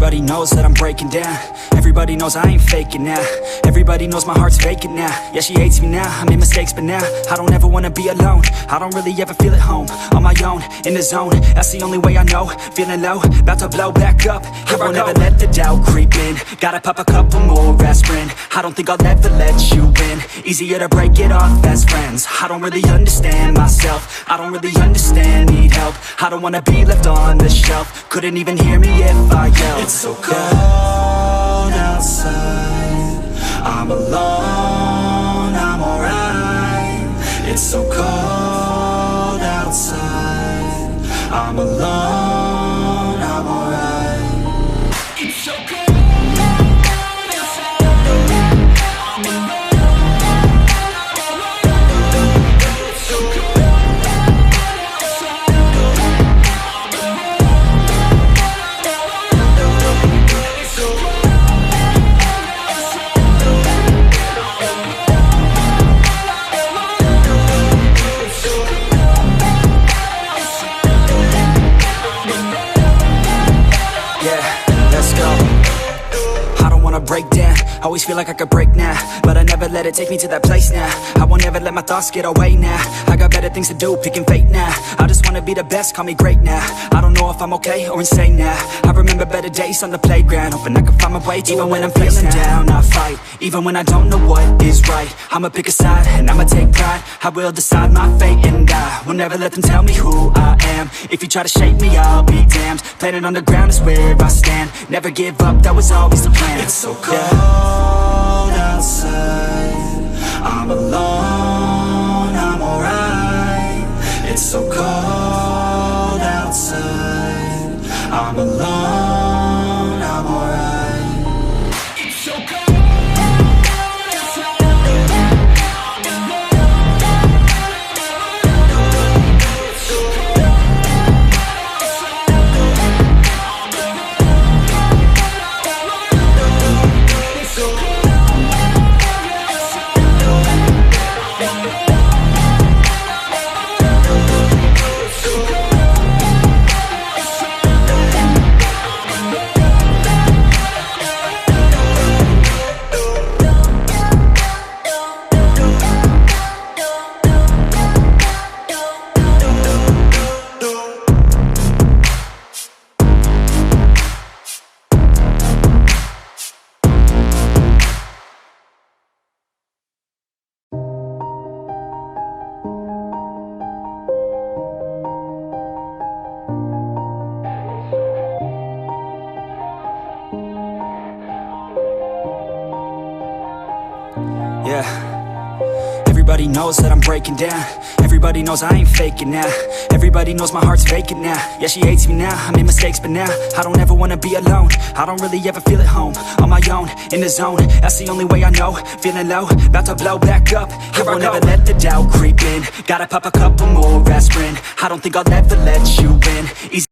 Everybody knows that I'm breaking down. Everybody knows I ain't faking now. Everybody knows my heart's vacant now. Yeah, she hates me now, I made mistakes but now I don't ever wanna be alone. I don't really ever feel at home. On my own, in the zone, that's the only way I know. Feeling low, about to blow back up. I won't ever let the doubt creep in. Gotta pop a couple more aspirin. I don't think I'll ever let you in. Easier to break it off as friends. I don't really understand myself. I don't really understand, need help. I don't wanna be left on the shelf. Couldn't even hear me if I yelled. It's so cold outside, I'm alone, I'm alright. It's so cold outside, I'm alone, I'm alright. It's so cold outside, I'm alone. Break down, always feel like I could break now, but I never let it take me to that place now. I won't ever let my thoughts get away now. I got better things to do, picking fate now. I just wanna be the best, call me great now. I don't know if I'm okay or insane now. I remember better days on the playground, hoping I can find my way to even when I'm feeling down, I fight. Even when I don't know what is right, I'ma pick a side and I'ma take pride. I will decide my fate and I will never let them tell me who I am. If you try to shake me, I'll be damned. Planet on the ground is where I stand. Never give up, that was always the plan. It's so cold outside, I'm alone, I'm alright. It's so cold outside, I'm alone, I'm alright. It's so cold. Yeah, everybody knows that I'm breaking down. Everybody knows I ain't faking now. Everybody knows my heart's vacant now. Yeah, she hates me now, I made mistakes but now I don't ever wanna be alone. I don't really ever feel at home. On my own, in the zone, that's the only way I know. Feeling low, about to blow back up. I won't ever let the doubt creep in. Gotta pop a couple more aspirin. I don't think I'll ever let you in. Easy